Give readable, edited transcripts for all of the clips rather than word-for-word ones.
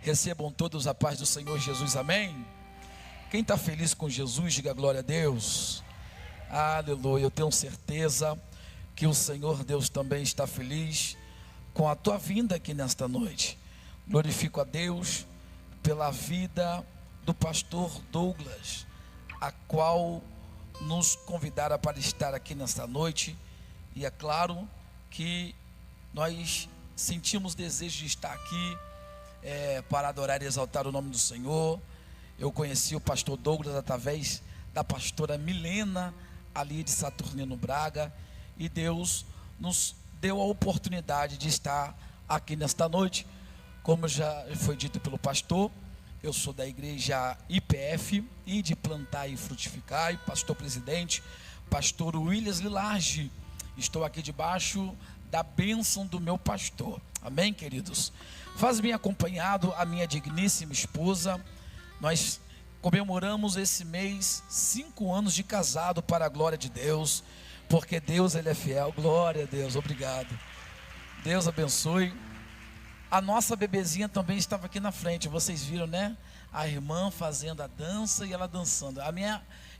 Recebam todos a paz do Senhor Jesus, amém? Quem está feliz com Jesus, diga glória a Deus. Aleluia, eu tenho certeza que o Senhor Deus também está feliz com a tua vinda aqui nesta noite. Glorifico a Deus pela vida do pastor Douglas, a qual nos convidara para estar aqui nesta noite. E é claro que nós sentimos desejo de estar aqui para adorar e exaltar o nome do Senhor. Eu conheci o pastor Douglas através da pastora Milena, ali de Saturnino Braga, e Deus nos deu a oportunidade de estar aqui nesta noite. Como já foi dito pelo pastor, eu sou da igreja IPF, e de Plantar e Frutificar, e pastor presidente, pastor Williams Lilarge. Estou aqui debaixo da bênção do meu pastor, amém, queridos? Faz-me acompanhado a minha digníssima esposa. Nós comemoramos esse mês 5 anos de casado, para a glória de Deus, porque Deus, Ele é fiel. Glória a Deus, obrigado, Deus abençoe. A nossa bebezinha também estava aqui na frente, vocês viram, né? A irmã fazendo a dança e ela dançando.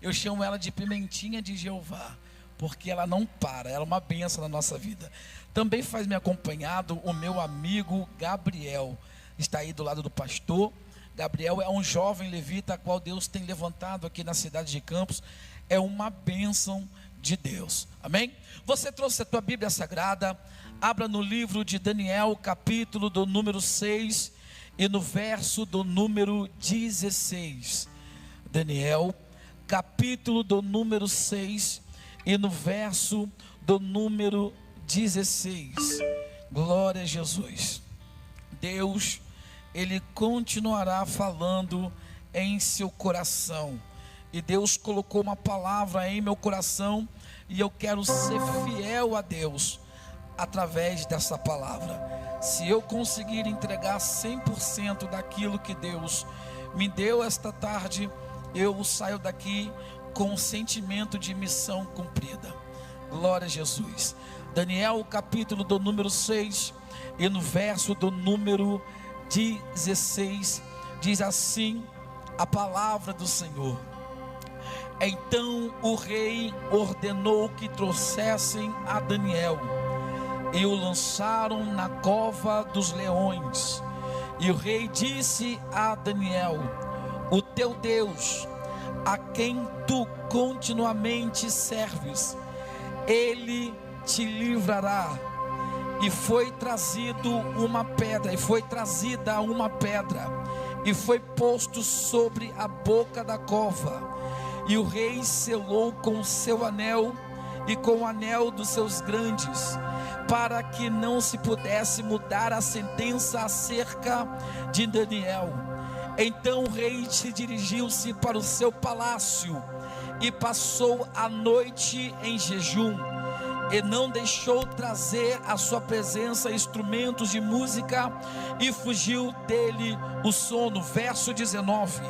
Eu chamo ela de Pimentinha de Jeová, porque ela não para, ela é uma bênção na nossa vida. Também faz me acompanhado o meu amigo Gabriel, está aí do lado do pastor. Gabriel é um jovem levita, a qual Deus tem levantado aqui na cidade de Campos. É uma bênção de Deus, amém? Você trouxe a tua Bíblia Sagrada, abra no livro de Daniel, capítulo do número 6, e no verso do número 16. Daniel, capítulo do número 6, e no verso do número 16. Glória a Jesus. Deus, Ele continuará falando em seu coração, e Deus colocou uma palavra em meu coração, e eu quero ser fiel a Deus através dessa palavra. Se eu conseguir entregar 100% daquilo que Deus me deu esta tarde, eu saio daqui com um sentimento de missão cumprida. Glória a Jesus. Daniel, capítulo do número 6, e no verso do número 16, diz assim a palavra do Senhor: Então o rei ordenou que trouxessem a Daniel, e o lançaram na cova dos leões. E o rei disse a Daniel: O teu Deus, a quem tu continuamente serves, Ele te livrará. E foi trazida uma pedra, e foi posto sobre a boca da cova. E o rei selou com o seu anel e com o anel dos seus grandes, para que não se pudesse mudar a sentença acerca de Daniel. Então o rei dirigiu-se para o seu palácio e passou a noite em jejum, e não deixou trazer à sua presença instrumentos de música, e fugiu dele o sono. Verso 19.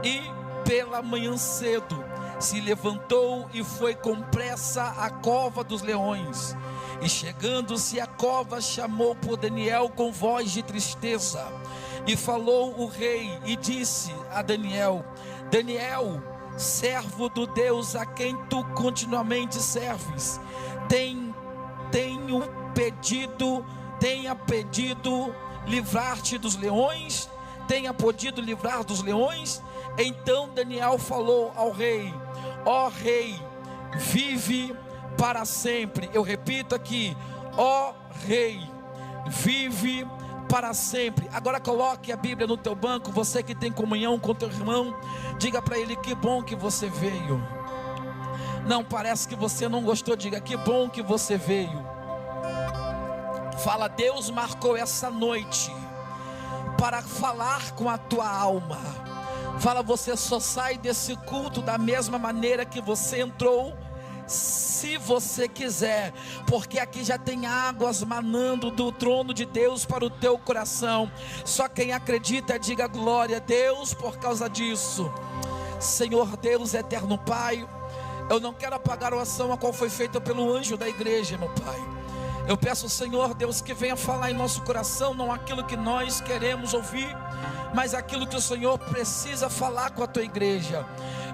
E pela manhã cedo se levantou e foi com pressa à cova dos leões, e chegando-se à cova, chamou por Daniel com voz de tristeza. E falou o rei e disse a Daniel: Daniel, servo do Deus a quem tu continuamente serves, tenha pedido livrar-te dos leões? Tenha podido livrar dos leões? Então Daniel falou ao rei: Ó rei, vive para sempre. Eu repito aqui: ó rei, vive para sempre. Agora coloque a Bíblia no teu banco. Você que tem comunhão com teu irmão, diga para ele: que bom que você veio. Não, parece que você não gostou. Diga: que bom que você veio. Fala: Deus marcou essa noite para falar com a tua alma. Fala: você só sai desse culto da mesma maneira que você entrou, se você quiser, porque aqui já tem águas manando do trono de Deus para o teu coração. Só quem acredita, diga glória a Deus por causa disso. Senhor Deus, eterno Pai, eu não quero apagar a oração a qual foi feita pelo anjo da igreja, meu Pai. Eu peço, Senhor Deus, que venha falar em nosso coração, não aquilo que nós queremos ouvir, mas aquilo que o Senhor precisa falar com a tua igreja.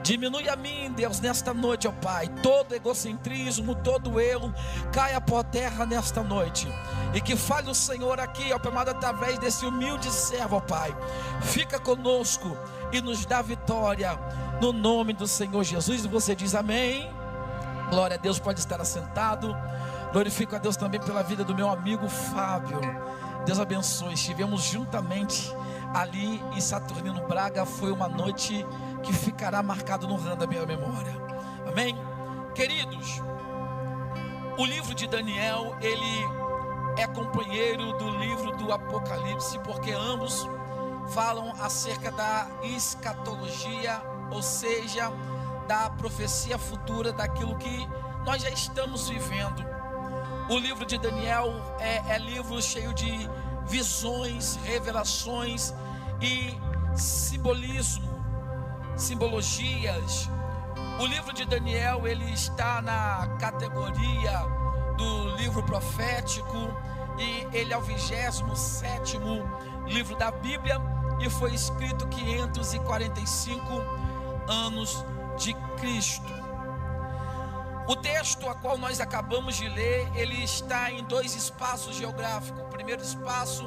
Diminui a mim, Deus, nesta noite, ó Pai, todo egocentrismo, todo eu, caia por terra nesta noite, e que fale o Senhor aqui, ó Pai amado, através desse humilde servo, ó Pai. Fica conosco e nos dá vitória, no nome do Senhor Jesus. E você diz amém. Glória a Deus, pode estar assentado. Glorifico a Deus também pela vida do meu amigo Fábio. Deus abençoe. Estivemos juntamente ali em Saturnino Braga. Foi uma noite que ficará marcado no ramo da minha memória. Amém? Queridos, o livro de Daniel, ele é companheiro do livro do Apocalipse, porque ambos falam acerca da escatologia, ou seja, da profecia futura, daquilo que nós já estamos vivendo. O livro de Daniel é livro cheio de visões, revelações e simbologias. O livro de Daniel, ele está na categoria do livro profético, e ele é o 27º livro da Bíblia, e foi escrito 545 anos de Cristo. O texto a qual nós acabamos de ler, ele está em 2 espaços geográficos. O primeiro espaço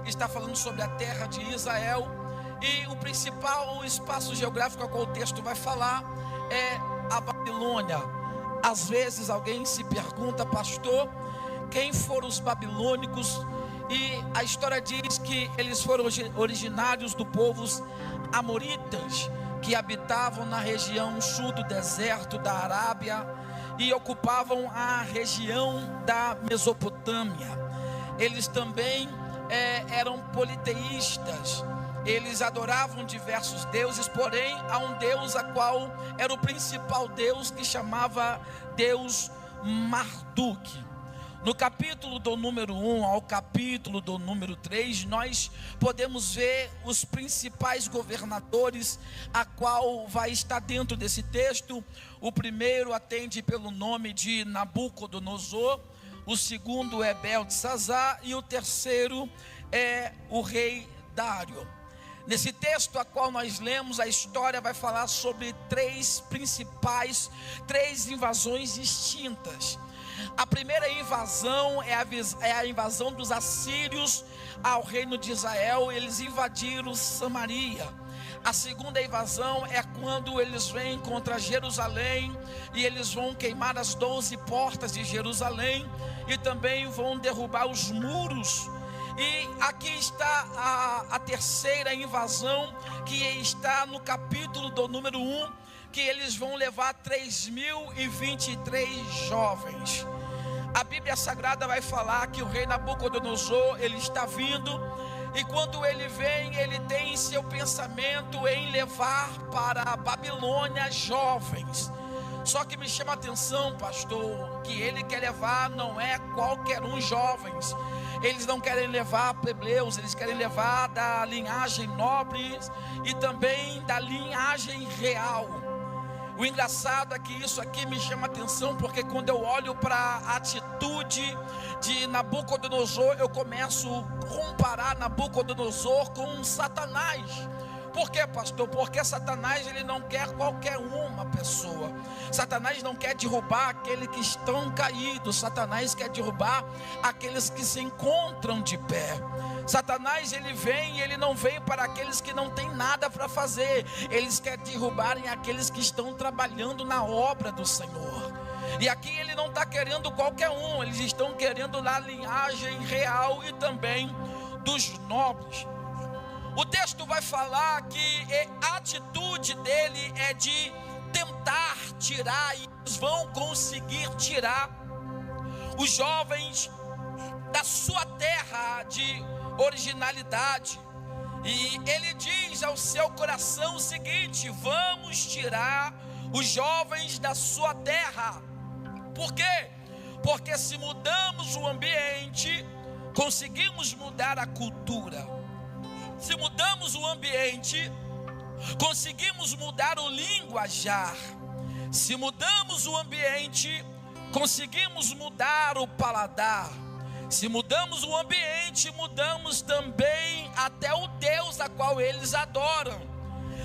está falando sobre a terra de Israel, e o principal espaço geográfico a qual o texto vai falar é a Babilônia. Às vezes alguém se pergunta, pastor, quem foram os babilônicos? E a história diz que eles foram originários do povo amoritas, que habitavam na região sul do deserto da Arábia e ocupavam a região da Mesopotâmia. Eles também eram politeístas. Eles adoravam diversos deuses, porém há um Deus a qual era o principal Deus, que chamava Deus Marduk. No capítulo do número 1 ao capítulo do número 3, nós podemos ver os principais governadores a qual vai estar dentro desse texto. O primeiro atende pelo nome de Nabucodonosor, o segundo é Beltesazar e o terceiro é o rei Dário. Nesse texto a qual nós lemos, a história vai falar sobre três invasões distintas. A primeira invasão é a invasão dos assírios ao reino de Israel. Eles invadiram Samaria. A segunda invasão é quando eles vêm contra Jerusalém, e eles vão queimar as 12 portas de Jerusalém, e também vão derrubar os muros. E aqui está a terceira invasão, que está no capítulo do número 1, que eles vão levar 3.023 jovens. A Bíblia Sagrada vai falar que o rei Nabucodonosor, ele está vindo, e quando ele vem, ele tem seu pensamento em levar para a Babilônia jovens. Só que me chama a atenção, pastor, que ele quer levar não é qualquer um jovens. Eles não querem levar plebeus, eles querem levar da linhagem nobre e também da linhagem real. O engraçado é que isso aqui me chama a atenção, porque quando eu olho para a atitude de Nabucodonosor, eu começo a comparar Nabucodonosor com Satanás. Por quê, pastor? Porque Satanás, ele não quer qualquer uma pessoa. Satanás não quer derrubar aqueles que estão caídos. Satanás quer derrubar aqueles que se encontram de pé. Satanás, ele vem e ele não vem para aqueles que não têm nada para fazer. Eles querem derrubarem aqueles que estão trabalhando na obra do Senhor. E aqui ele não está querendo qualquer um. Eles estão querendo da linhagem real e também dos nobres. O texto vai falar que a atitude dele é de tentar tirar, e eles vão conseguir tirar os jovens da sua terra de originalidade. E ele diz ao seu coração o seguinte: vamos tirar os jovens da sua terra. Por quê? Porque se mudamos o ambiente, conseguimos mudar a cultura. Se mudamos o ambiente, conseguimos mudar o linguajar. Se mudamos o ambiente, conseguimos mudar o paladar. Se mudamos o ambiente, mudamos também até o Deus a qual eles adoram.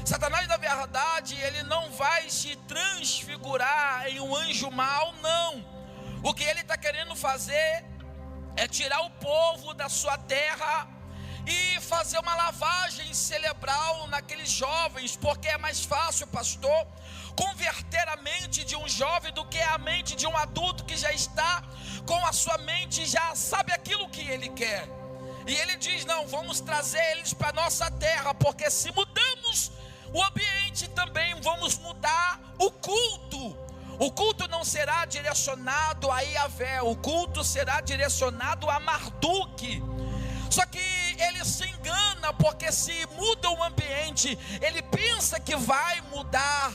Satanás, na verdade, ele não vai se transfigurar em um anjo mau, não. O que ele está querendo fazer é tirar o povo da sua terra e fazer uma lavagem cerebral naqueles jovens, porque é mais fácil, pastor, converter a mente de um jovem do que a mente de um adulto que já está com a sua mente, já sabe aquilo que ele quer. E ele diz: não, vamos trazer eles para a nossa terra, porque se mudamos o ambiente, também vamos mudar o culto. O culto não será direcionado a Yahvé, o culto será direcionado a Marduk. Só que ele se engana, porque se muda o ambiente, ele pensa que vai mudar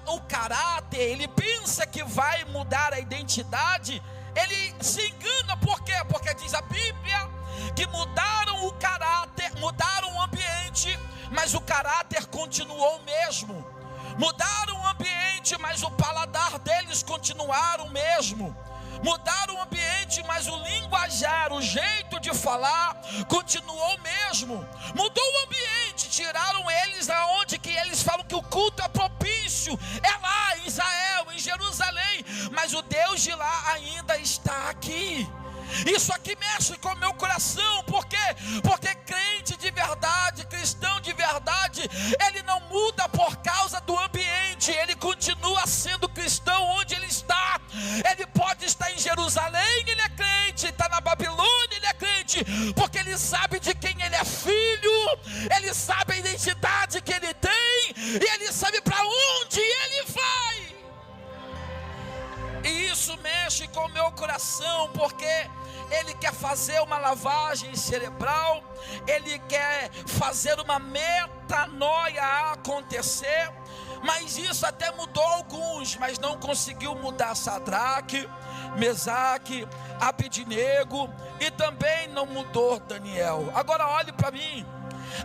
o caráter, ele pensa que vai mudar a identidade. Ele se engana, por quê? Porque diz a Bíblia que mudaram o caráter, mudaram o ambiente, mas o caráter continuou o mesmo. Mudaram o ambiente, mas o paladar deles continuaram o mesmo. Mudaram o ambiente, mas o linguajar, o jeito de falar continuou o mesmo. Mudou o ambiente, tiraram eles aonde que eles falam que o culto é propício, é lá em Israel, em Jerusalém, mas o Deus de lá ainda está aqui. Isso aqui mexe com o meu coração. Por quê? Porque crente de verdade, cristão de verdade, ele não muda por causa do ambiente, ele continua sendo cristão onde ele está. Ele pode estar em Jerusalém, ele é crente, está na Babilônia, ele é crente, porque ele sabe de quem ele é filho, ele sabe a identidade que ele tem, e ele sabe para onde ele vai. E isso mexe com o meu coração, porque ele quer fazer uma lavagem cerebral, ele quer fazer uma metanoia acontecer. Mas isso até mudou alguns, mas não conseguiu mudar Sadraque, Mesaque, Abednego, e também não mudou Daniel. Agora olhe para mim,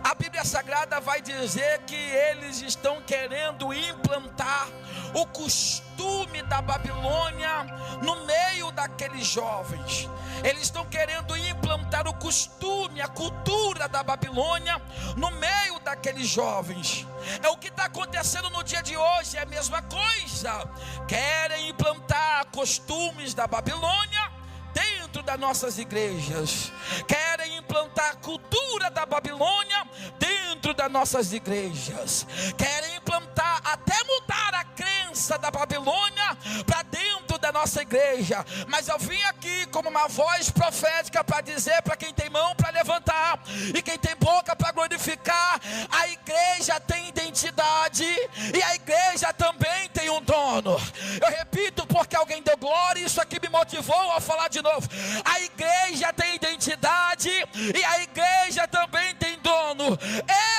a Bíblia Sagrada vai dizer que eles estão querendo implantar o costume da Babilônia no meio daqueles jovens. Eles estão querendo implantar o costume, a cultura da Babilônia no meio daqueles jovens. É o que está acontecendo no dia de hoje, é a mesma coisa. Querem implantar costumes da Babilônia dentro das nossas igrejas. Querem implantar a cultura da Babilônia dentro das nossas igrejas. Querem implantar, até mudar a crença da Babilônia para dentro da nossa igreja. Mas eu vim aqui como uma voz profética para dizer para quem tem mão para levantar e quem tem boca para glorificar: a igreja tem identidade e a igreja também tem um dono. Eu repito porque alguém deu glória, isso aqui me motivou a falar de novo. A igreja tem identidade e a igreja também tem dono.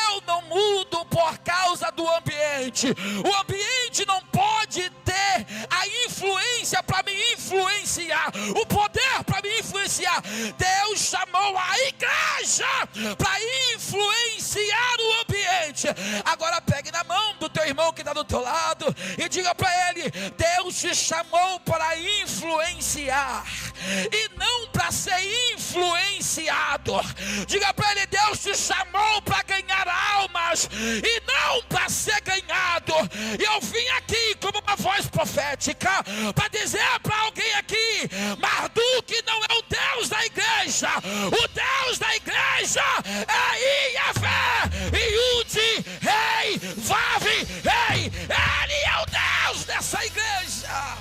Eu não mudo por causa do ambiente. O ambiente não pode ter a influência para me influenciar, o poder para me influenciar. Deus chamou a igreja para influenciar o ambiente. Agora pegue na mão do teu irmão que está do teu lado e diga para ele: Deus te chamou para influenciar e não para ser influenciado. Diga para ele: Deus te chamou para ganhar almas e não para ser ganhado. E eu vim aqui como uma voz profética para dizer para alguém aqui: Marduk não é o Deus da igreja. O Deus da igreja é Yahvé, Yud, Rei, Vav, Rei. Ele é o Deus dessa igreja.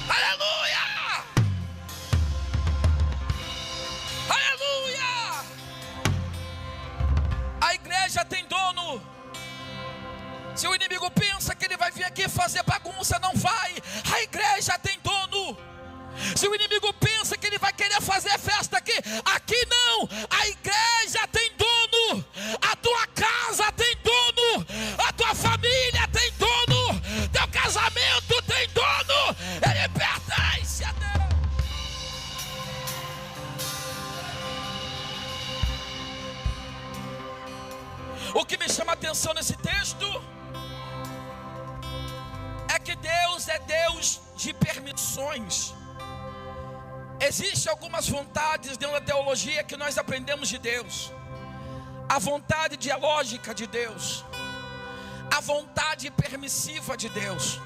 Aleluia! Aleluia! A igreja tem dono. Se o inimigo pensa que ele vai vir aqui fazer bagunça, não vai. A igreja tem dono. Se o inimigo pensa que ele vai querer fazer festa aqui, aqui não. A igreja tem dono. A tua casa tem dono. A tua família tem dono. Teu casamento tem dono. Ele pertence a Deus. O que me chama a atenção nesse texto é que Deus é Deus de permissões. Existem algumas vontades dentro da teologia que nós aprendemos de Deus. A vontade dialógica de Deus, a vontade permissiva de Deus.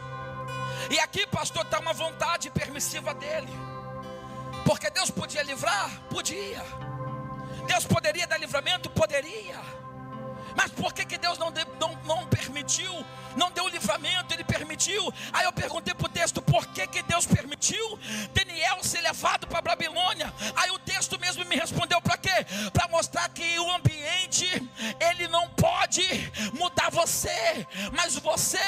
E aqui, pastor, está uma vontade permissiva dele. Porque Deus podia livrar? Podia. Deus poderia dar livramento? Poderia. Mas por que Deus não permitiu? Não deu livramento, Ele permitiu. Aí eu perguntei para o texto, por que Deus permitiu Daniel ser levado para a Babilônia? Aí o texto mesmo me respondeu, para quê? Para mostrar que o ambiente, ele não pode mudar você, mas você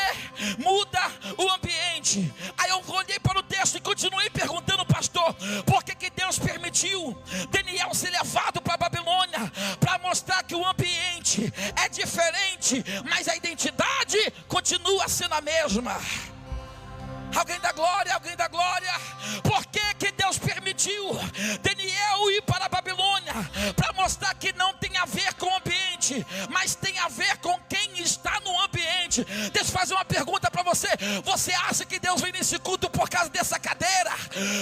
muda o ambiente. Aí eu olhei para o texto e continuei perguntando, pastor, por que Deus permitiu Daniel ser levado para a Babilônia? Para mostrar que o ambiente é diferente, mas a identidade continua sendo a mesma. Alguém dá glória, alguém dá glória. Por que Deus permitiu Daniel ir para a Babilônia? Para mostrar que não tem a ver com o ambiente, mas tem a ver com quem está no ambiente. Deixa eu fazer uma pergunta para você. Você acha que Deus vem nesse culto por causa dessa cadeira?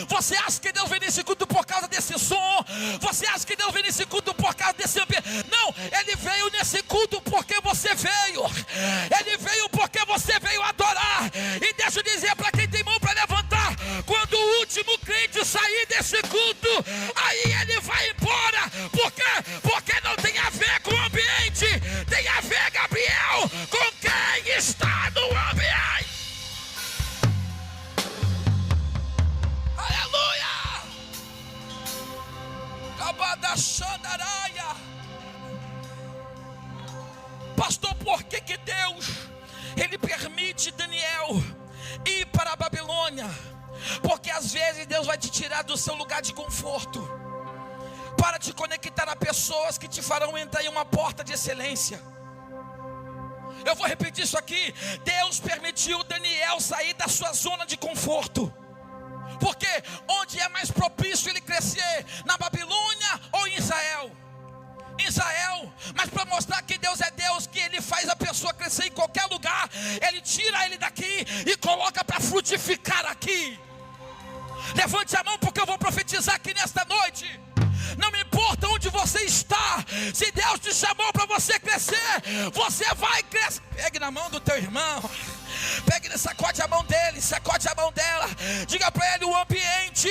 Você acha que Deus vem nesse culto por causa desse som? Você acha que Deus vem nesse culto por causa desse ambiente? Não, Ele veio nesse culto porque você veio. Ele veio porque você veio adorar. E deixa eu dizer para quem tem mão para levantar, quando o último crente sair desse culto, aí ele vai embora. Por quê? Porque não tem a ver com o ambiente, tem a ver, Gabriel, com quem está no ambiente. Aleluia! Cabadaxandaraia. Pastor, por que Deus, Ele permite Daniel ir para a Babilônia? Porque às vezes Deus vai te tirar do seu lugar de conforto para te conectar a pessoas que te farão entrar em uma porta de excelência. Eu vou repetir isso aqui. Deus permitiu Daniel sair da sua zona de conforto, porque onde é mais propício ele crescer? Na Babilônia ou em Israel? Israel, mas para mostrar que Deus é Deus, que Ele faz a pessoa crescer em qualquer lugar, Ele tira ele daqui e coloca para frutificar aqui. Levante a mão, porque eu vou profetizar aqui nesta noite. Não me importa onde você está, se Deus te chamou para você crescer, você vai crescer. Pegue na mão do teu irmão, pegue, sacode a mão dele, sacode a mão dela. Diga para ele, o ambiente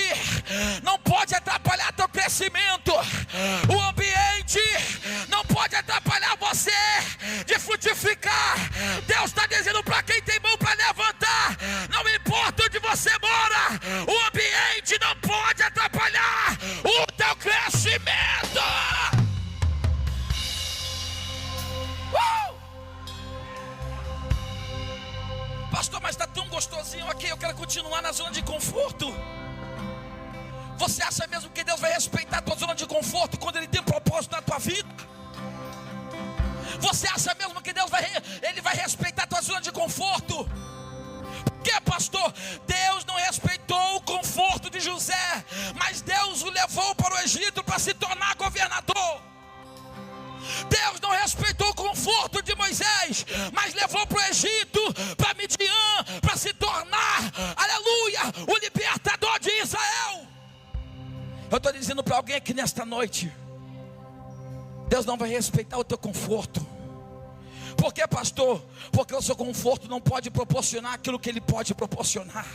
não pode atrapalhar teu crescimento. O ambiente não pode atrapalhar você de frutificar. Deus está dizendo para quem tem mão para levantar, não importa onde você mora, o ambiente não pode atrapalhar o teu crescimento. Pastor, mas está tão gostosinho aqui, eu quero continuar na zona de conforto. Você acha mesmo que Deus vai respeitar a tua zona de conforto quando Ele tem propósito na tua vida? Você acha mesmo que Deus Ele vai respeitar a tua zona de conforto? Por que, pastor? Deus não respeitou o conforto de José, mas Deus o levou para o Egito para se tornar governador. Deus não respeitou o conforto de Moisés, mas levou para o Egito, para Midian, para se tornar, aleluia, o libertador de Israel. Eu estou dizendo para alguém aqui nesta noite, Deus não vai respeitar o teu conforto. Por que, pastor? Porque o seu conforto não pode proporcionar aquilo que Ele pode proporcionar.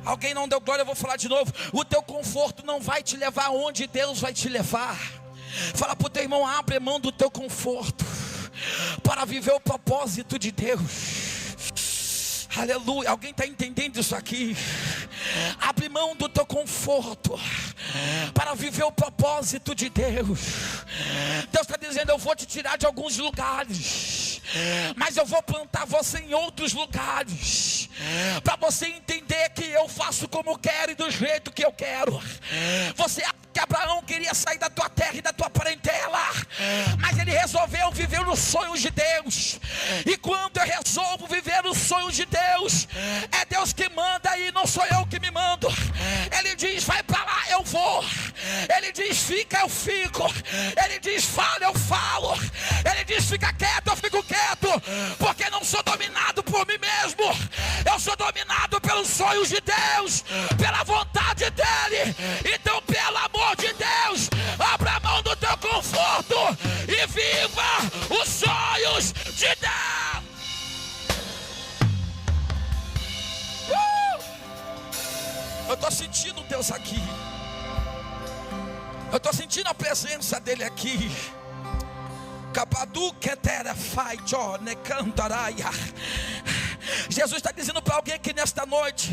Alguém não deu glória, eu vou falar de novo. O teu conforto não vai te levar aonde Deus vai te levar. Fala para o teu irmão, abre mão do teu conforto para viver o propósito de Deus. Aleluia, alguém está entendendo isso aqui? Abre mão do teu conforto para viver o propósito de Deus. Deus está dizendo, eu vou te tirar de alguns lugares, mas eu vou plantar você em outros lugares, para você entender que eu faço como quero e do jeito que eu quero. Você acha que Abraão queria sair da tua terra e da tua parentela, mas ele resolveu viver os sonhos de Deus. E quando eu resolvo viver os sonhos de Deus, é Deus que manda e não sou eu que me mando. Ele diz, vai para lá, eu vou. Ele diz, fica, eu fico. Ele diz, fala, eu falo. Ele diz, fica quieto, eu fico quieto, porque não sou dominado por mim mesmo, eu sou dominado pelos sonhos de Deus, pela vontade dEle. estou sentindo Deus aqui. Eu estou sentindo a presença dele aqui. Jesus está dizendo para alguém que nesta noite,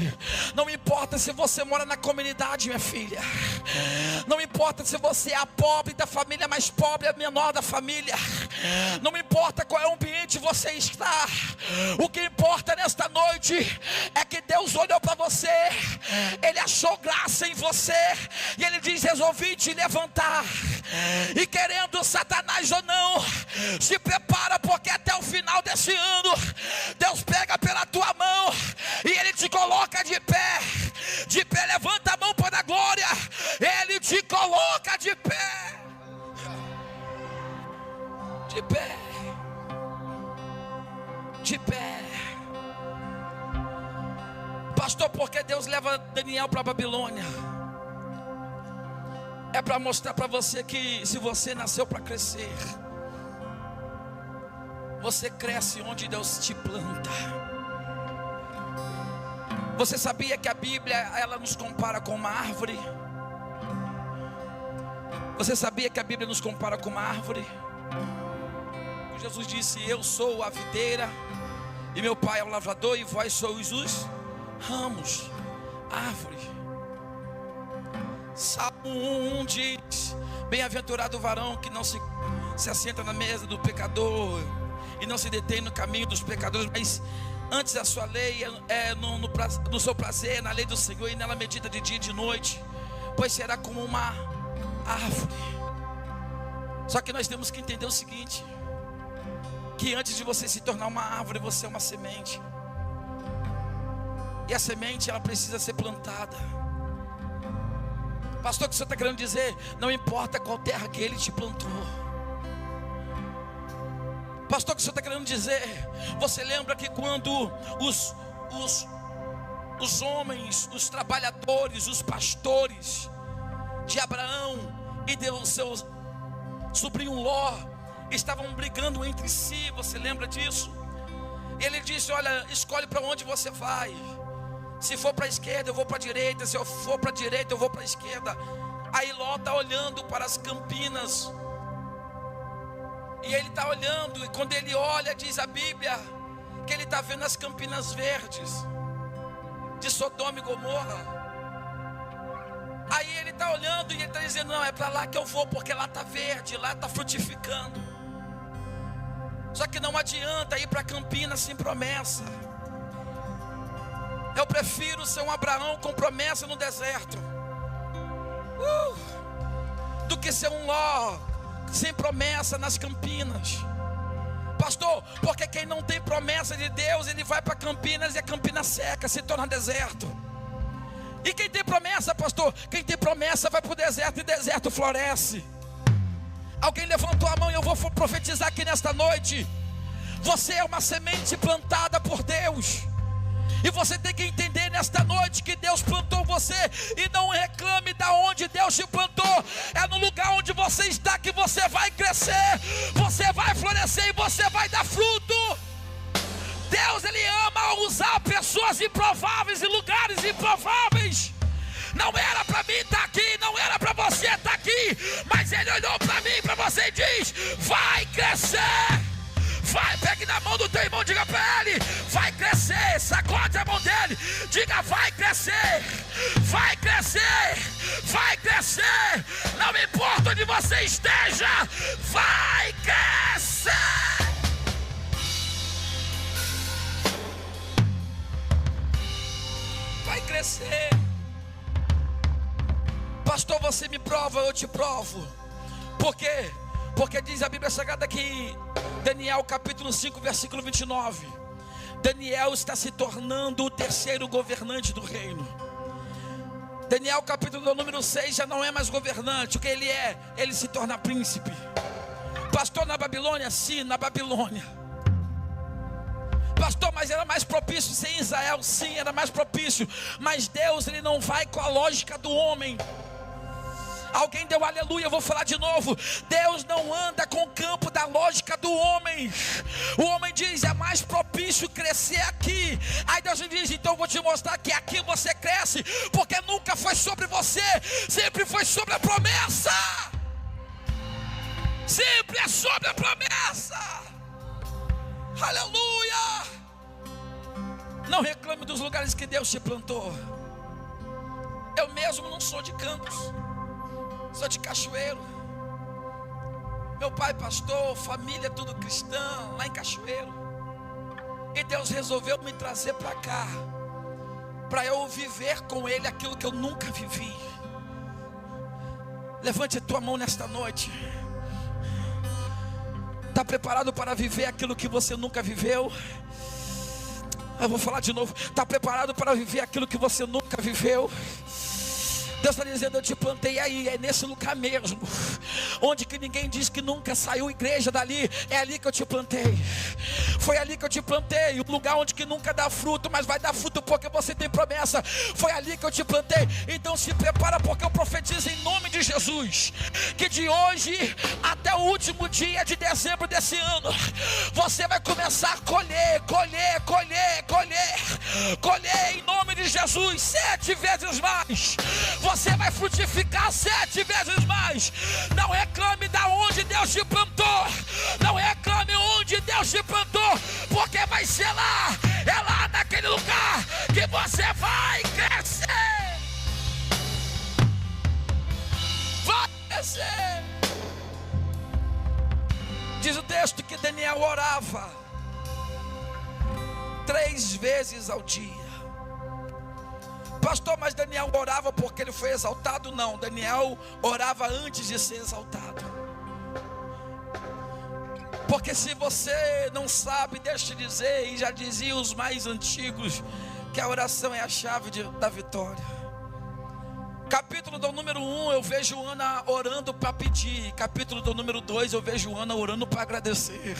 não importa se você mora na comunidade, minha filha, não importa se você é a pobre da família mais pobre, a menor da família, não importa qual é o ambiente você está, o que importa nesta noite é que Deus olhou para você, Ele achou graça em você, e Ele diz: resolvi te levantar. E querendo Satanás ou não, se prepara, porque até o final desse ano Deus pega pela tua mão e Ele te coloca de pé. De pé, levanta a mão para a glória. Ele te coloca de pé. De pé. De pé. Pastor, por que Deus leva Daniel para a Babilônia? É para mostrar para você que se você nasceu para crescer, você cresce onde Deus te planta. Você sabia que a Bíblia, ela nos compara com uma árvore? Você sabia que a Bíblia nos compara com uma árvore? Jesus disse: eu sou a videira, e meu pai é o lavrador, e vós sois os ramos. Árvore. Salmo 1 diz: bem-aventurado o varão que não se assenta na mesa do pecador, e não se detém no caminho dos pecadores, mas antes a sua lei no seu prazer, na lei do Senhor, e nela medita de dia e de noite, pois será como uma árvore. Só que nós temos que entender o seguinte: que antes de você se tornar uma árvore, você é uma semente, e a semente, ela precisa ser plantada. Pastor, o que você está querendo dizer? Não importa qual terra que Ele te plantou. Pastor, o que você está querendo dizer? Você lembra que quando os homens, os trabalhadores, os pastores de Abraão e de seu sobrinho Ló estavam brigando entre si, você lembra disso? Ele disse: olha, escolhe para onde você vai. Se for para a esquerda, eu vou para a direita. Se eu for para a direita, eu vou para a esquerda. Aí Ló está olhando para as campinas, e ele está olhando, e quando ele olha, diz a Bíblia, que ele está vendo as campinas verdes de Sodoma e Gomorra. Aí ele está olhando e ele está dizendo: não, é para lá que eu vou, porque lá está verde, lá está frutificando. Só que não adianta ir para Campinas sem promessa. Eu prefiro ser um Abraão com promessa no deserto, do que ser um Ló sem promessa nas Campinas. Pastor, porque quem não tem promessa de Deus, ele vai para Campinas e a Campina seca, se torna deserto. E quem tem promessa, pastor? Quem tem promessa vai para o deserto e deserto floresce. Alguém levantou a mão e eu vou profetizar aqui nesta noite. Você é uma semente plantada por Deus. E você tem que entender nesta noite que Deus plantou você. E não reclame da onde Deus te plantou. É no lugar onde você está que você vai crescer, você vai florescer e você vai dar fruto. Deus, Ele ama usar pessoas improváveis em lugares improváveis. Não era para mim estar aqui, não era para você estar aqui, mas Ele olhou para mim e para você e diz: vai crescer. Vai, pegue na mão do teu irmão, diga para ele: vai crescer. Sacode a mão dele, diga: vai crescer, vai crescer, vai crescer. Não importa onde você esteja, vai crescer. Vai crescer. Pastor, você me prova, eu te provo. Por quê? Porque diz a Bíblia Sagrada que Daniel capítulo 5 versículo 29, Daniel está se tornando o terceiro governante do reino. Daniel capítulo número 6 já não é mais governante. O que ele é? Ele se torna príncipe. Pastor, na Babilônia? Sim, na Babilônia. Pastor, mas era mais propício ser em Israel? Sim, era mais propício. Mas Deus, Ele não vai com a lógica do homem. Alguém deu aleluia, eu vou falar de novo. Deus não anda com o campo da lógica do homem. O homem diz: é mais propício crescer aqui. Aí Deus diz: então eu vou te mostrar que aqui você cresce, porque nunca foi sobre você, sempre foi sobre a promessa. Sempre é sobre a promessa. Aleluia. Não reclame dos lugares que Deus te plantou. Eu mesmo não sou de Campos, sou de Cachoeiro. Meu pai pastor, família tudo cristã, lá em Cachoeiro. E Deus resolveu me trazer para cá, para eu viver com Ele aquilo que eu nunca vivi. Levante a tua mão nesta noite. Está preparado para viver aquilo que você nunca viveu? Eu vou falar de novo. Está preparado para viver aquilo que você nunca viveu? Deus está dizendo: eu te plantei aí, é nesse lugar mesmo, onde que ninguém diz que nunca saiu igreja dali. É ali que eu te plantei. Foi ali que eu te plantei. O lugar onde que nunca dá fruto, mas vai dar fruto porque você tem promessa. Foi ali que eu te plantei. Então se prepara, porque eu profetizo em nome de Jesus, que de hoje até o último dia de dezembro desse ano, você vai começar a colher em nome de Jesus, 7 vezes mais. Você vai frutificar 7 vezes mais. Não reclame da onde Deus te plantou. Não reclame onde Deus te plantou, porque vai ser lá. É lá naquele lugar que você vai crescer. Vai crescer. Diz o texto que Daniel orava 3 vezes ao dia. Pastor, mas Daniel orava porque ele foi exaltado? Não, Daniel orava antes de ser exaltado. Porque se você não sabe, deixa eu te dizer, e já diziam os mais antigos, que a oração é a chave da vitória. Capítulo do número 1, eu vejo Ana orando para pedir. Capítulo do número 2, eu vejo Ana orando para agradecer.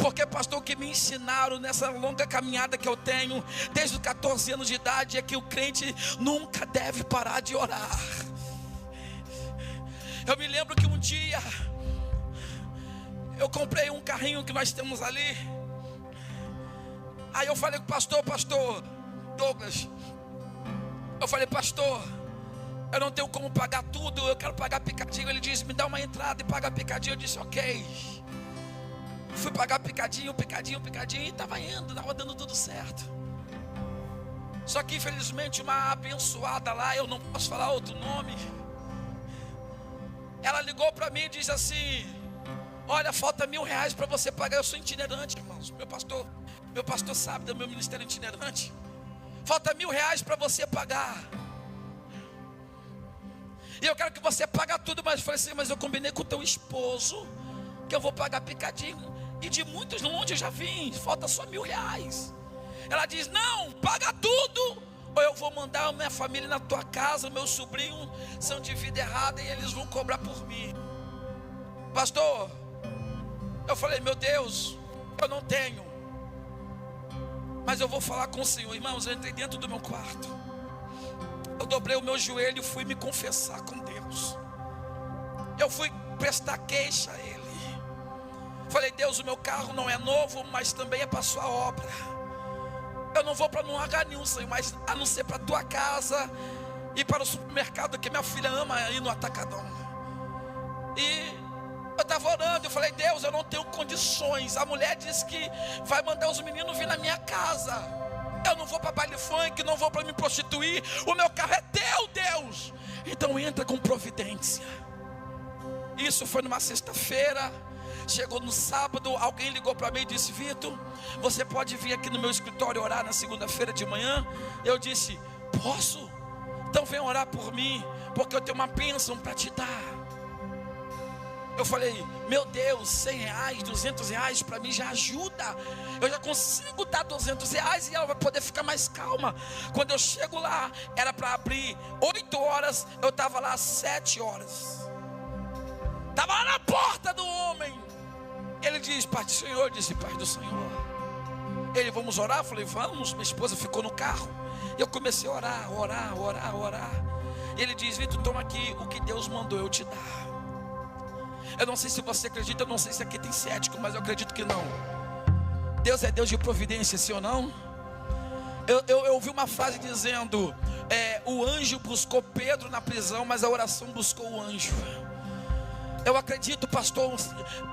Porque, pastor, o que me ensinaram nessa longa caminhada que eu tenho desde os 14 anos de idade é que o crente nunca deve parar de orar. Eu me lembro que um dia eu comprei um carrinho que nós temos ali. Aí eu falei com o pastor Douglas, eu falei: pastor, eu não tenho como pagar tudo, eu quero pagar picadinho. Ele disse: me dá uma entrada e paga picadinho. Eu disse: ok. Fui pagar picadinho, e estava indo, estava dando tudo certo. Só que infelizmente uma abençoada lá, eu não posso falar outro nome, ela ligou para mim e disse assim: olha, falta R$1.000 para você pagar. Eu sou itinerante, irmãos. Meu pastor sabe do meu ministério itinerante. Falta R$1.000 para você pagar. E eu quero que você pague tudo. Mas eu falei assim: mas eu combinei com o teu esposo que eu vou pagar picadinho, e de muitos longe eu já vim, falta só R$1.000. Ela diz: não, paga tudo, ou eu vou mandar a minha família na tua casa. Meus sobrinhos são de vida errada e eles vão cobrar por mim. Pastor, eu falei: meu Deus, eu não tenho, mas eu vou falar com o Senhor. Irmãos, eu entrei dentro do meu quarto, eu dobrei o meu joelho e fui me confessar com Deus. Eu fui prestar queixa a Ele. Falei: Deus, o meu carro não é novo, mas também é para a sua obra. Eu não vou para um lugar nenhum, Senhor, mas a não ser para a tua casa e para o supermercado, que minha filha ama ir no Atacadão. E eu estava orando, eu falei: Deus, eu não tenho condições. A mulher disse que vai mandar os meninos vir na minha casa. Eu não vou para baile funk, não vou para me prostituir. O meu carro é teu, Deus. Então entra com providência. Isso foi numa sexta-feira. Chegou no sábado, alguém ligou para mim e disse: Vitor, você pode vir aqui no meu escritório orar na segunda-feira de manhã? Eu disse: posso? Então vem orar por mim, porque eu tenho uma bênção para te dar. Eu falei: meu Deus, R$100, R$200 para mim já ajuda. Eu já consigo dar R$200 e ela vai poder ficar mais calma. Quando eu chego lá, era para abrir 8 horas, eu estava lá às 7 horas. Estava lá na porta do homem. Ele diz: pai do Senhor. Eu disse: pai do Senhor. Ele: vamos orar? Eu falei: vamos. Minha esposa ficou no carro. Eu comecei a orar. Ele diz: Vitor, toma aqui o que Deus mandou eu te dar. Eu não sei se você acredita, eu não sei se aqui tem cético, mas eu acredito que não. Deus é Deus de providência, sim ou não? Eu ouvi uma frase dizendo: o anjo buscou Pedro na prisão, mas a oração buscou o anjo. Eu acredito, pastor,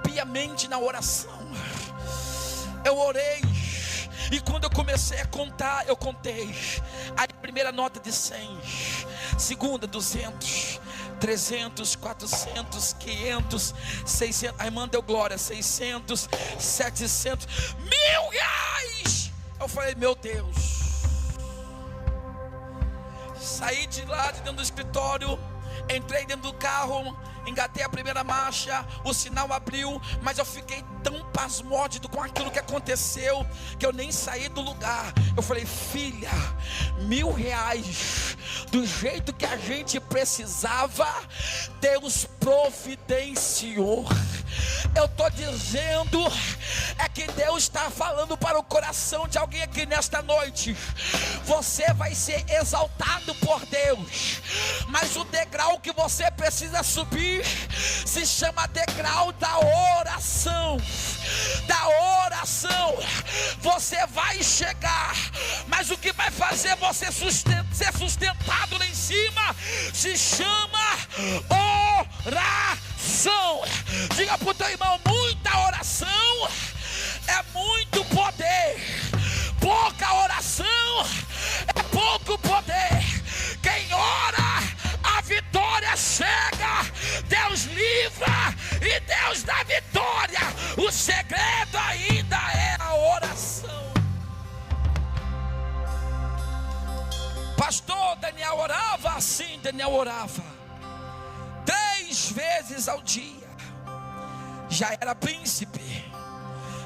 piamente na oração. Eu orei, e quando eu comecei a contar, eu contei. A primeira nota de 100, segunda 200, 300, 400, 500, 600. A irmã deu glória, 600, 700, R$1.000. Eu falei, meu Deus. Saí de lá, de dentro do escritório, entrei dentro do carro, engatei a primeira marcha, o sinal abriu, mas eu fiquei tão pasmódico com aquilo que aconteceu, que eu nem saí do lugar. Eu falei, filha, R$1.000, do jeito que a gente precisava, Deus providenciou. Eu estou dizendo, é que Deus está falando para o coração de alguém aqui nesta noite. Você vai ser exaltado por Deus, mas o degrau que você precisa subir se chama degrau da oração. Da oração, você vai chegar, mas o que vai fazer você ser sustentado lá em cima se chama oração. Diga para o teu irmão, muita oração é muito poder, pouca oração é pouco poder. Quem ora, a vitória chega. Deus livra e Deus dá vitória. O segredo ainda é a oração. Pastor, Daniel orava assim. Daniel orava 3 vezes ao dia. Já era príncipe.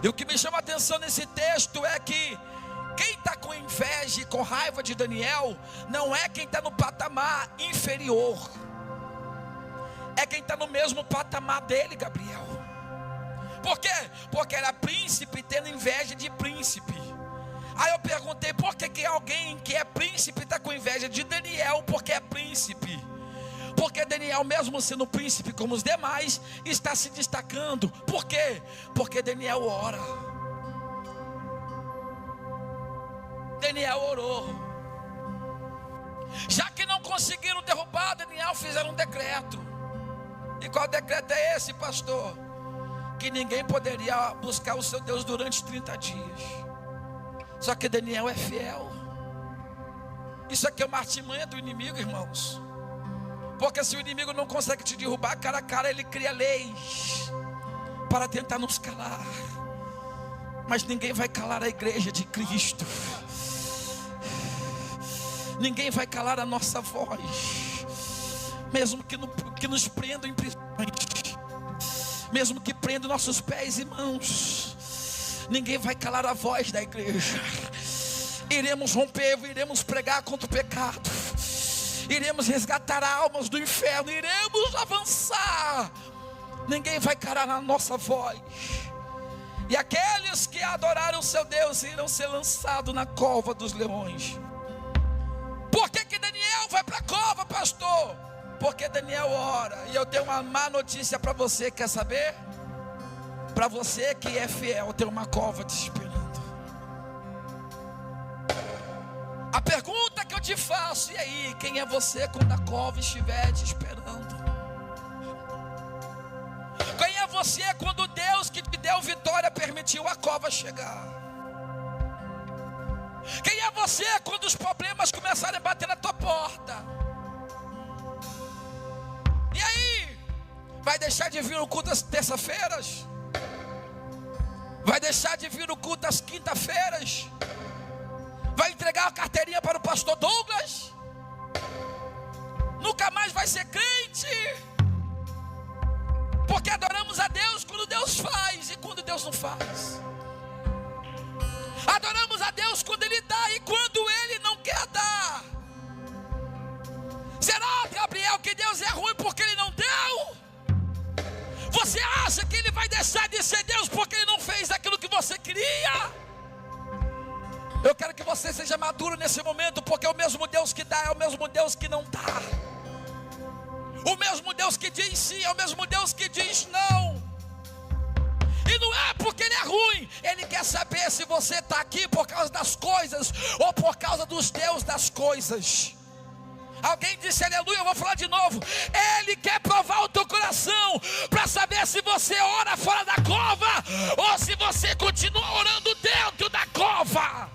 E o que me chama a atenção nesse texto é que quem está com inveja e com raiva de Daniel não é quem está no patamar inferior, é quem está no mesmo patamar dele, Gabriel. Por quê? Porque era príncipe tendo inveja de príncipe. Aí eu perguntei, por que alguém que é príncipe está com inveja de Daniel? Porque é príncipe. Porque Daniel, mesmo sendo príncipe como os demais, está se destacando. Por quê? Porque Daniel ora. Daniel orou. Já que não conseguiram derrubar Daniel, fizeram um decreto. E qual decreto é esse, pastor? Que ninguém poderia buscar o seu Deus durante 30 dias. Só que Daniel é fiel. Isso aqui é uma artimanha do inimigo, irmãos. Porque se o inimigo não consegue te derrubar cara a cara, ele cria leis para tentar nos calar. Mas ninguém vai calar a igreja de Cristo. Ninguém vai calar a nossa voz, mesmo que nos prendam em prisões, mesmo que prendam nossos pés e mãos. Ninguém vai calar a voz da igreja. Iremos romper, iremos pregar contra o pecado, iremos resgatar almas do inferno, iremos avançar. Ninguém vai calar a nossa voz. E aqueles que adoraram o seu Deus irão ser lançados na cova dos leões. Por que Daniel vai para a cova, pastor? Porque Daniel ora. E eu tenho uma má notícia para você, quer saber? Para você que é fiel, tem uma cova te esperando. A pergunta que eu te faço, e aí, quem é você quando a cova estiver te esperando? Quem é você quando Deus que te deu vitória permitiu a cova chegar? Quem é você quando os problemas começarem a bater na tua porta? E aí? Vai deixar de vir o culto às terça-feiras? Vai deixar de vir o culto às quinta-feiras? Vai entregar a carteirinha para o pastor Douglas? Nunca mais vai ser crente? Porque adoramos a Deus quando Deus faz e quando Deus não faz. Adoramos a Deus quando Ele dá e quando Ele não quer dar. Será, Gabriel, que Deus é ruim porque Ele não deu? Você acha que Ele vai deixar de ser Deus porque Ele não fez aquilo que você queria? Eu quero que você seja maduro nesse momento, porque o mesmo Deus que dá é o mesmo Deus que não dá. O mesmo Deus que diz sim é o mesmo Deus que diz não. E não é porque Ele é ruim. Ele quer saber se você está aqui por causa das coisas ou por causa dos Deus das coisas. Alguém disse aleluia, eu vou falar de novo. Ele quer provar o teu coração, para saber se você ora fora da cova, ou se você continua orando dentro da cova.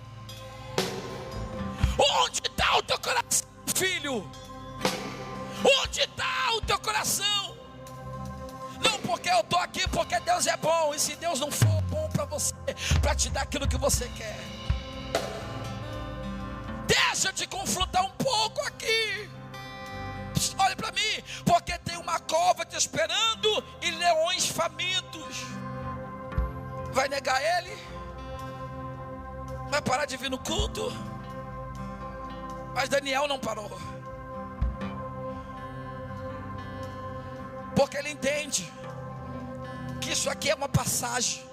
Onde está o teu coração, filho? Onde está o teu coração? Não porque eu estou aqui, porque Deus é bom. E se Deus não for bom para você, para te dar aquilo que você quer, deixa eu te confrontar um pouco aqui. Olha para mim, porque tem uma cova te esperando e leões famintos. Vai negar ele? Vai parar de vir no culto? Mas Daniel não parou, porque ele entende que isso aqui é uma passagem.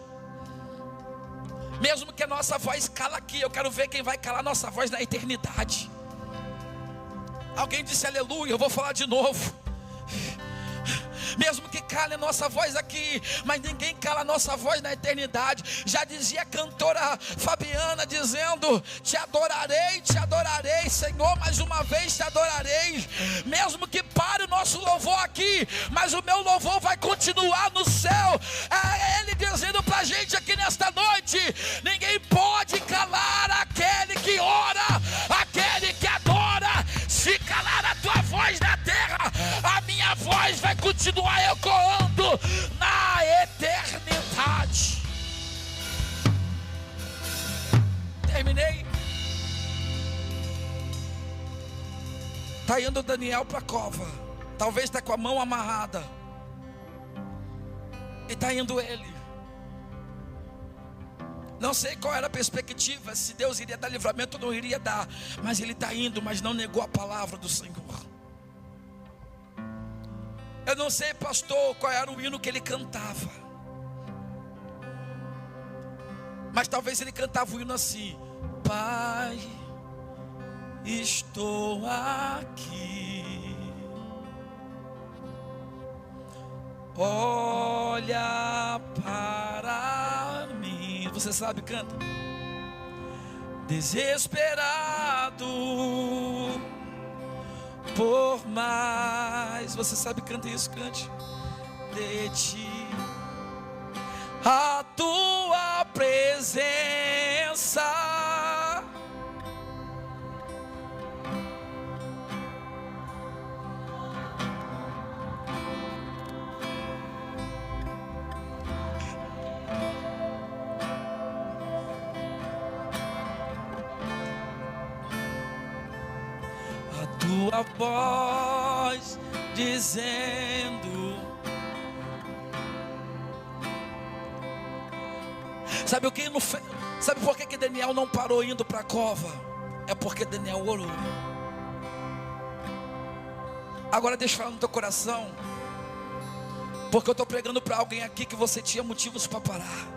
Mesmo que a nossa voz cala aqui, eu quero ver quem vai calar nossa voz na eternidade. Alguém disse aleluia, eu vou falar de novo. Mesmo que cale a nossa voz aqui, mas ninguém cala a nossa voz na eternidade. Já dizia a cantora Fabiana, dizendo: te adorarei, Senhor, mais uma vez te adorarei. Mesmo que pare o nosso louvor aqui, mas o meu louvor vai continuar no céu. É Ele dizendo para a gente aqui nesta noite: ninguém pode calar aquele que ora, aquele que adora. Se calar a tua voz na terra, a minha voz vai continuar ecoando na eternidade. Terminei. Está indo Daniel para a cova. Talvez está com a mão amarrada. E está indo ele. Não sei qual era a perspectiva, se Deus iria dar livramento ou não iria dar. Mas ele está indo, mas não negou a palavra do Senhor. Eu não sei, pastor, qual era o hino que ele cantava. Mas talvez ele cantava o hino assim: Pai, estou aqui. Olha para mim. Você sabe, canta. Desesperado por mais. Você sabe, canta isso, cante. De ti, a tua presença. Tua voz dizendo. Sabe o que não fez? Sabe por que Daniel não parou indo para a cova? É porque Daniel orou. Agora deixa eu falar no teu coração, porque eu estou pregando para alguém aqui que você tinha motivos para parar.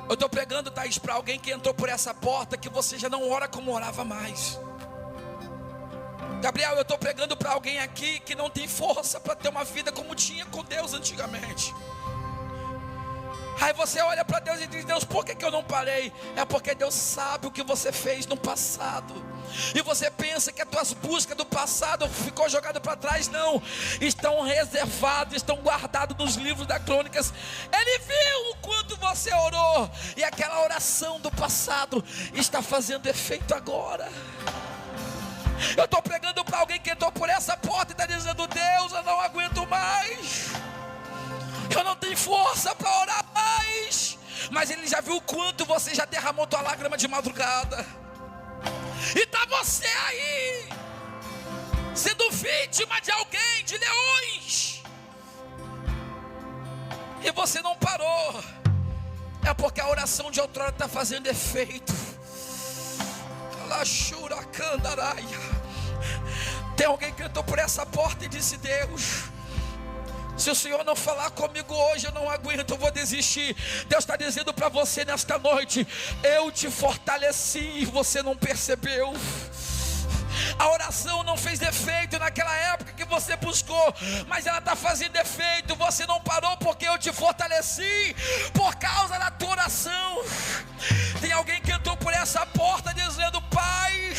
Eu estou pregando, Thaís, para alguém que entrou por essa porta, que você já não ora como orava mais. Gabriel, eu estou pregando para alguém aqui que não tem força para ter uma vida como tinha com Deus antigamente. Aí você olha para Deus e diz: Deus, por que eu não parei? É porque Deus sabe o que você fez no passado. E você pensa que as tuas buscas do passado ficou jogado para trás. Não, estão reservados, estão guardados nos livros das crônicas. Ele viu o quanto você orou, e aquela oração do passado está fazendo efeito agora. Eu estou pregando para alguém que entrou por essa porta e está dizendo: Deus, eu não aguento mais, eu não tenho força para orar mais. Mas Ele já viu o quanto você já derramou tua lágrima de madrugada. E está você aí, sendo vítima de alguém, de leões, e você não parou. É porque a oração de outrora está fazendo efeito. Tem alguém que entrou por essa porta e disse: Deus, se o Senhor não falar comigo hoje, eu não aguento, eu vou desistir. Deus está dizendo para você nesta noite: eu te fortaleci e você não percebeu. A oração não fez efeito naquela época que você buscou, mas ela está fazendo efeito. Você não parou porque eu te fortaleci por causa da tua oração. Tem alguém que entrou por essa porta dizendo: Pai,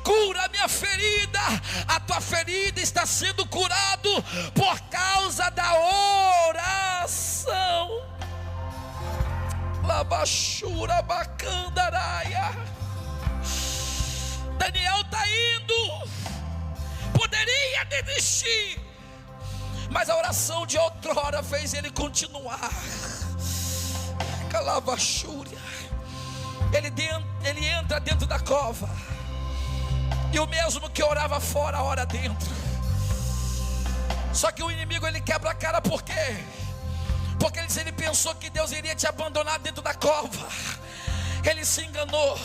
cura minha minha ferida, a tua ferida está sendo curado por causa da oração. Labachura bacandaraia. Daniel está indo, poderia desistir, mas a oração de outrora fez ele continuar. Calabachúria. Ele entra dentro da cova, e o mesmo que orava fora, ora dentro. Só que o inimigo, ele quebra a cara. Por quê? Porque ele pensou que Deus iria te abandonar dentro da cova. Ele se enganou,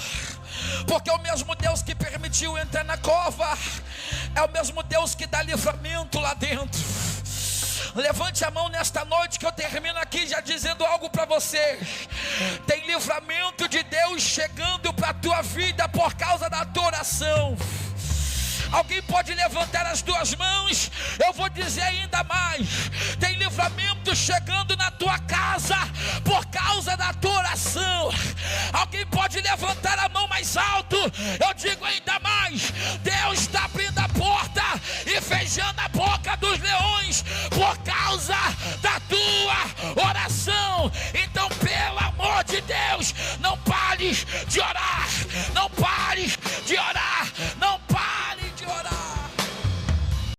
porque o mesmo Deus que permitiu entrar na cova é o mesmo Deus que dá livramento lá dentro. Levante a mão nesta noite, que eu termino aqui já dizendo algo para você. Tem livramento de Deus chegando para a tua vida por causa da tua oração. Alguém pode levantar as duas mãos? Eu vou dizer ainda mais: tem livramento chegando na tua casa por causa da tua oração. Alguém pode levantar a mão mais alto? Eu digo ainda mais: Deus está abrindo a porta e fechando a boca dos leões por causa da tua oração.